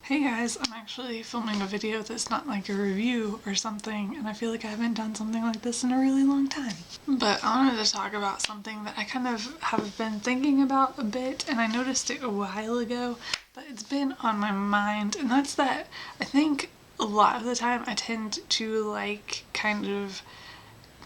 Hey guys, I'm actually filming a video that's not like a review or something, and I feel like I haven't done something like this in a really long time. But I wanted to talk about something that I kind of have been thinking about a bit, and I noticed it a while ago, but it's been on my mind, and that's that I think a lot of the time I tend to like kind of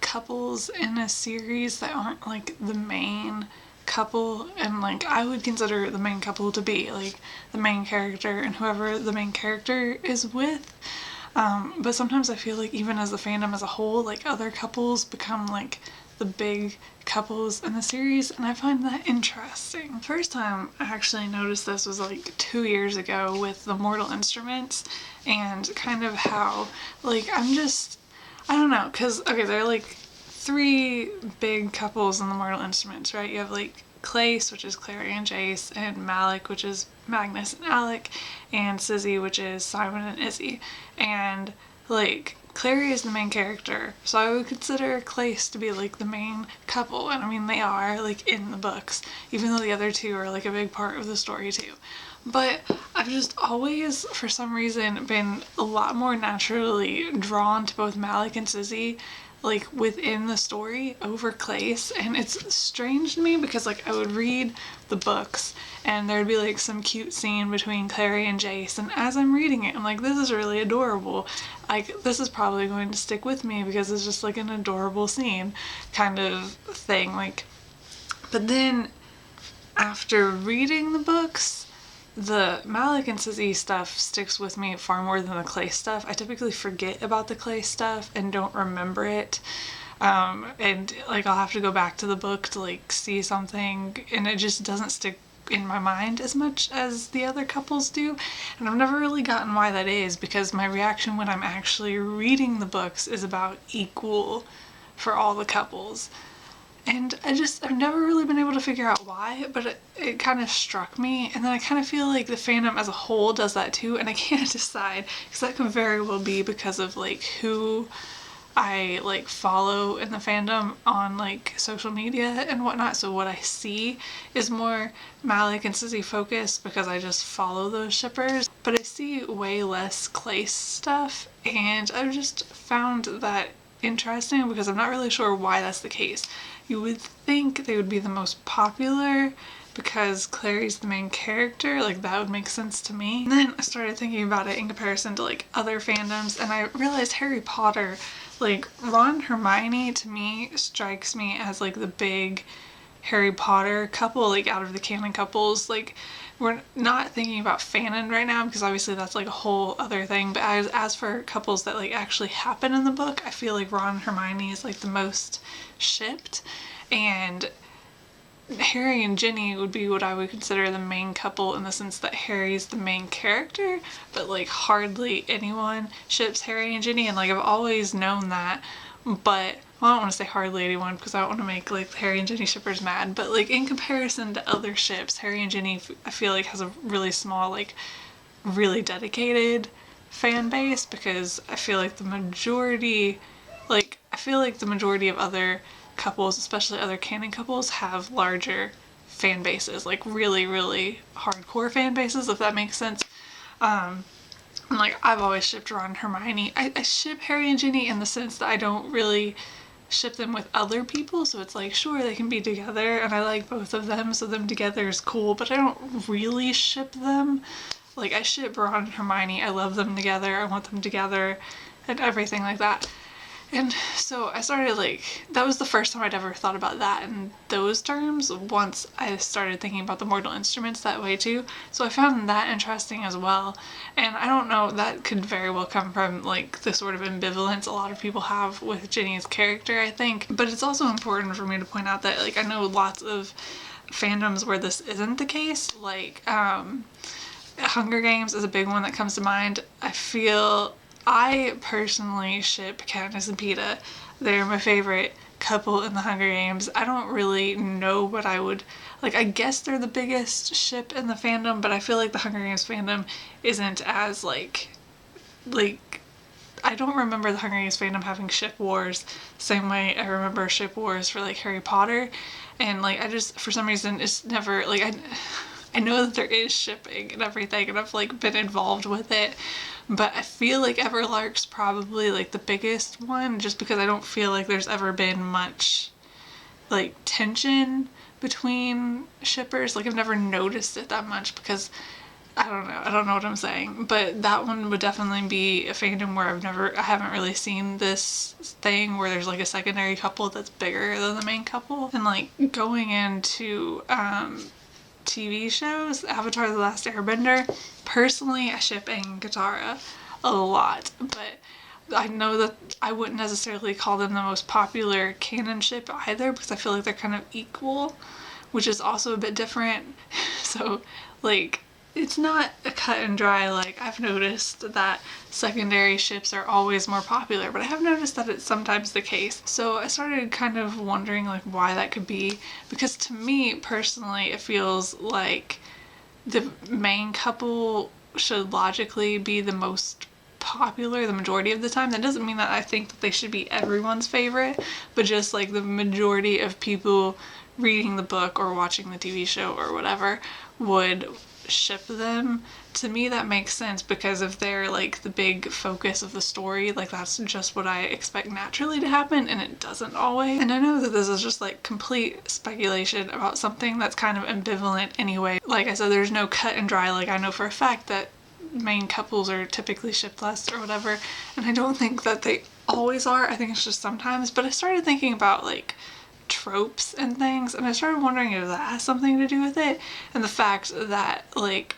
couples in a series that aren't like the main couple, and like I would consider the main couple to be like the main character and whoever the main character is with. But sometimes I feel like even as the fandom as a whole, like other couples become like the big couples in the series, and I find that interesting. The first time I actually noticed this was like 2 years ago with the Mortal Instruments, and kind of how like I don't know, because okay, there are like three big couples in the Mortal Instruments, right? You have like Clace, which is Clary and Jace, and Malik, which is Magnus and Alec, and Sizzy, which is Simon and Izzy. And like Clary is the main character, so I would consider Clace to be like the main couple, and I mean they are like in the books, even though the other two are like a big part of the story too. But I've just always, for some reason, been a lot more naturally drawn to both Malik and Sizzy, like within the story over Clace. And it's strange to me because like I would read the books and there'd be like some cute scene between Clary and Jace, and as I'm reading it I'm like, this is really adorable, like this is probably going to stick with me because it's just like an adorable scene kind of thing. Like, but then after reading the books, the Malik and Sizzy stuff sticks with me far more than the Clay stuff. I typically forget about the Clay stuff and don't remember it. And like I'll have to go back to the book to like see something, and it just doesn't stick in my mind as much as the other couples do. And I've never really gotten why that is, because my reaction when I'm actually reading the books is about equal for all the couples. And I've never really been able to figure out why, but it kind of struck me. And then I kind of feel like the fandom as a whole does that too, and I can't decide, because that could very well be because of like who I like follow in the fandom on like social media and whatnot. So what I see is more Malik and Sizzy focused because I just follow those shippers, but I see way less Clace stuff, and I've just found that interesting because I'm not really sure why that's the case. You would think they would be the most popular because Clary's the main character, like that would make sense to me. And then I started thinking about it in comparison to like other fandoms, and I realized Harry Potter, like Ron and Hermione to me strikes me as like the big Harry Potter couple, like out of the canon couples. Like we're not thinking about fanon right now because obviously that's like a whole other thing, but as for couples that like actually happen in the book, I feel like Ron and Hermione is like the most shipped, and Harry and Ginny would be what I would consider the main couple in the sense that Harry's the main character, but like hardly anyone ships Harry and Ginny, and like I've always known that. But well, I don't want to say hardly anyone because I don't want to make like Harry and Ginny shippers mad, but like in comparison to other ships, Harry and Ginny I feel like has a really small, like really dedicated fan base, because I feel like the majority of other couples, especially other canon couples, have larger fan bases, like really, really hardcore fan bases, if that makes sense. And like I've always shipped Ron and Hermione. I ship Harry and Ginny in the sense that I don't really ship them with other people, so it's like sure they can be together and I like both of them, so them together is cool, but I don't really ship them. Like I ship Ron and Hermione, I love them together, I want them together and everything like that. And so I started like, that was the first time I'd ever thought about that in those terms once I started thinking about the Mortal Instruments that way too. So I found that interesting as well. And I don't know, that could very well come from like the sort of ambivalence a lot of people have with Ginny's character, I think. But it's also important for me to point out that like I know lots of fandoms where this isn't the case. Like Hunger Games is a big one that comes to mind. I personally ship Katniss and Peeta. They're my favorite couple in the Hunger Games. I don't really know what I would, like I guess they're the biggest ship in the fandom, but I feel like the Hunger Games fandom isn't as like I don't remember the Hunger Games fandom having ship wars the same way I remember ship wars for like Harry Potter. And like I just, for some reason it's never like I know that there is shipping and everything, and I've like been involved with it, but I feel like Everlark's probably like the biggest one, just because I don't feel like there's ever been much like tension between shippers. Like I've never noticed it that much because I don't know what I'm saying, but that one would definitely be a fandom where I haven't really seen this thing where there's like a secondary couple that's bigger than the main couple. And like going into TV shows, Avatar: The Last Airbender, personally I ship Aang and Katara a lot, but I know that I wouldn't necessarily call them the most popular canon ship either, because I feel like they're kind of equal, which is also a bit different. So like it's not a cut and dry, like I've noticed that secondary ships are always more popular, but I have noticed that it's sometimes the case. So I started kind of wondering like why that could be, because to me personally it feels like the main couple should logically be the most popular the majority of the time. That doesn't mean that I think that they should be everyone's favorite, but just like the majority of people reading the book or watching the TV show or whatever would ship them. To me that makes sense, because if they're like the big focus of the story, like that's just what I expect naturally to happen, and it doesn't always. And I know that this is just like complete speculation about something that's kind of ambivalent anyway. Like I said, there's no cut and dry, like I know for a fact that main couples are typically shipless or whatever, and I don't think that they always are. I think it's just sometimes. But I started thinking about like tropes and things, and I started wondering if that has something to do with it, and the fact that like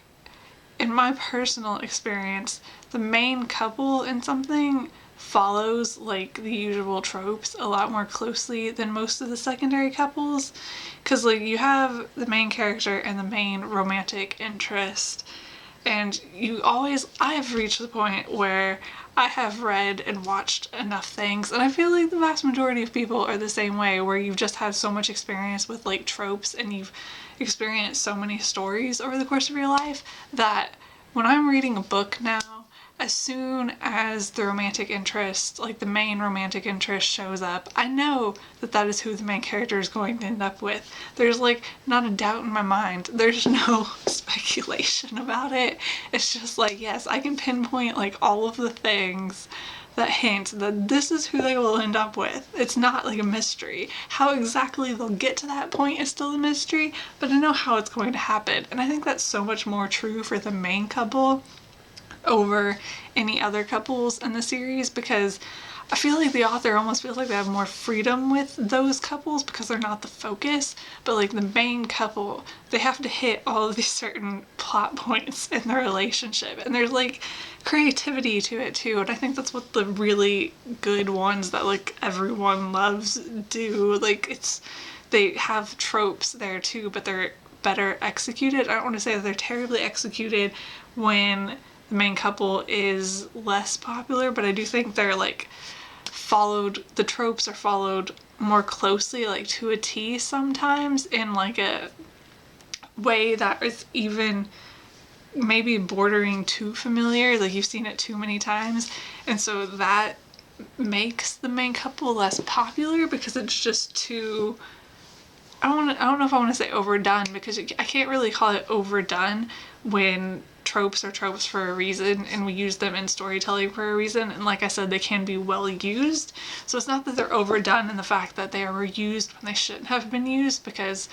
in my personal experience the main couple in something follows like the usual tropes a lot more closely than most of the secondary couples, because like you have the main character and the main romantic interest, and I have reached the point where I have read and watched enough things, and I feel like the vast majority of people are the same way, where you've just had so much experience with like tropes and you've experienced so many stories over the course of your life that when I'm reading a book now, as soon as the romantic interest, like the main romantic interest shows up, I know that that is who the main character is going to end up with. There's like not a doubt in my mind. There's no speculation about it. It's just like, yes, I can pinpoint like all of the things that hint that this is who they will end up with. It's not like a mystery. How exactly they'll get to that point is still a mystery, but I know how it's going to happen. And I think that's so much more true for the main couple over any other couples in the series, because I feel like the author almost feels like they have more freedom with those couples because they're not the focus, but like the main couple, they have to hit all of these certain plot points in their relationship, and there's like creativity to it too, and I think that's what the really good ones that like everyone loves do. Like they have tropes there too, but they're better executed. I don't want to say that they're terribly executed when the main couple is less popular, but I do think they're like the tropes are followed more closely, like to a T sometimes, in like a way that is even maybe bordering too familiar, like you've seen it too many times, and so that makes the main couple less popular because it's just too, I don't know if I want to say overdone, because I can't really call it overdone when tropes are tropes for a reason and we use them in storytelling for a reason, and like I said, they can be well used. So it's not that they're overdone in the fact that they were used when they shouldn't have been used, because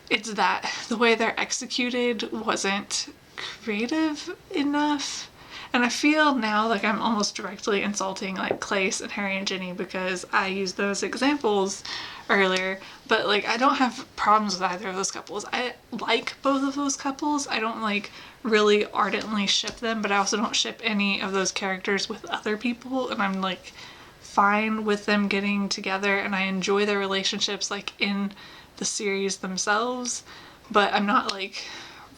it's that the way they're executed wasn't creative enough. And I feel now like I'm almost directly insulting like Clace and Harry and Ginny because I used those examples earlier, but like I don't have problems with either of those couples. I like both of those couples. I don't like really ardently ship them, but I also don't ship any of those characters with other people, and I'm like fine with them getting together, and I enjoy their relationships like in the series themselves, but I'm not like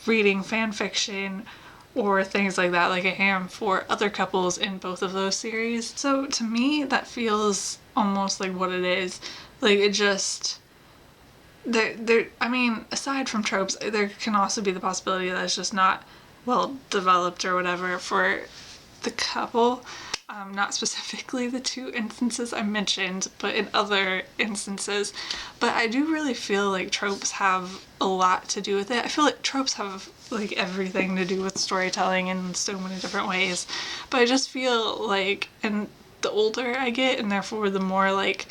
reading fan fiction or things like that like I am for other couples in both of those series. So to me that feels almost like what it is. Like it just, I mean, aside from tropes, there can also be the possibility that it's just not well developed or whatever for the couple. Not specifically the 2 instances I mentioned, but in other instances. But I do really feel like tropes have a lot to do with it. I feel like tropes have like everything to do with storytelling in so many different ways. But I just feel like, and the older I get, and therefore the more like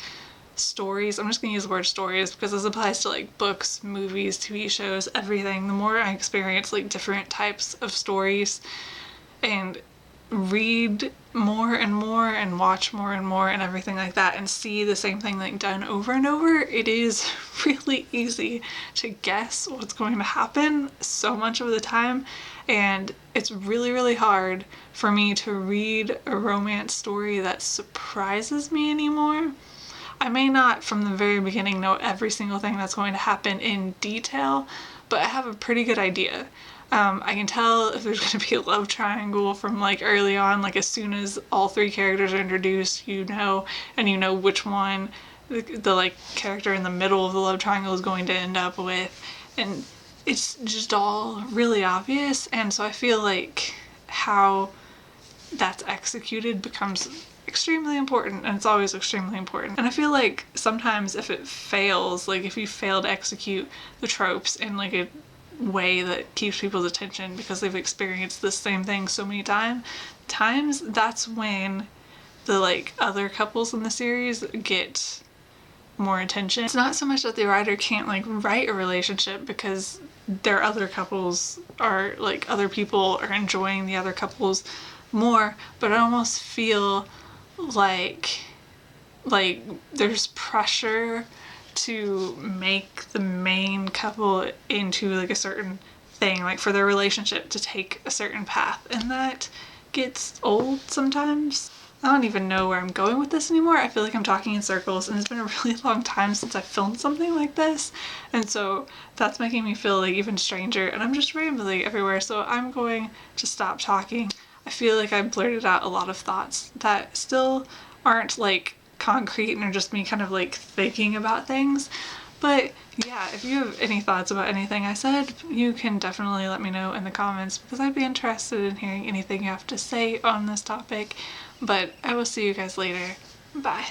stories, I'm just gonna use the word stories because this applies to like books, movies, TV shows, everything. The more I experience like different types of stories and read more and more and watch more and more and everything like that and see the same thing like done over and over, it is really easy to guess what's going to happen so much of the time, and it's really, really hard for me to read a romance story that surprises me anymore. I may not from the very beginning know every single thing that's going to happen in detail, but I have a pretty good idea. I can tell if there's going to be a love triangle from like early on, like as soon as all 3 characters are introduced, you know, and you know which one the like character in the middle of the love triangle is going to end up with, and it's just all really obvious. And so I feel like how that's executed becomes extremely important, and it's always extremely important. And I feel like sometimes if it fails, like if you fail to execute the tropes in like a way that keeps people's attention because they've experienced the same thing so many times, that's when the like other couples in the series get more attention. It's not so much that the writer can't like write a relationship because their other couples are like, other people are enjoying the other couples more, but I almost feel like there's pressure to make the main couple into like a certain thing, like for their relationship to take a certain path, and that gets old sometimes. I don't even know where I'm going with this anymore. I feel like I'm talking in circles, and it's been a really long time since I filmed something like this, and so that's making me feel like even stranger, and I'm just rambling everywhere, so I'm going to stop talking. I feel like I blurted out a lot of thoughts that still aren't like concrete and are just me kind of like thinking about things. But yeah, if you have any thoughts about anything I said, you can definitely let me know in the comments because I'd be interested in hearing anything you have to say on this topic. But I will see you guys later. Bye.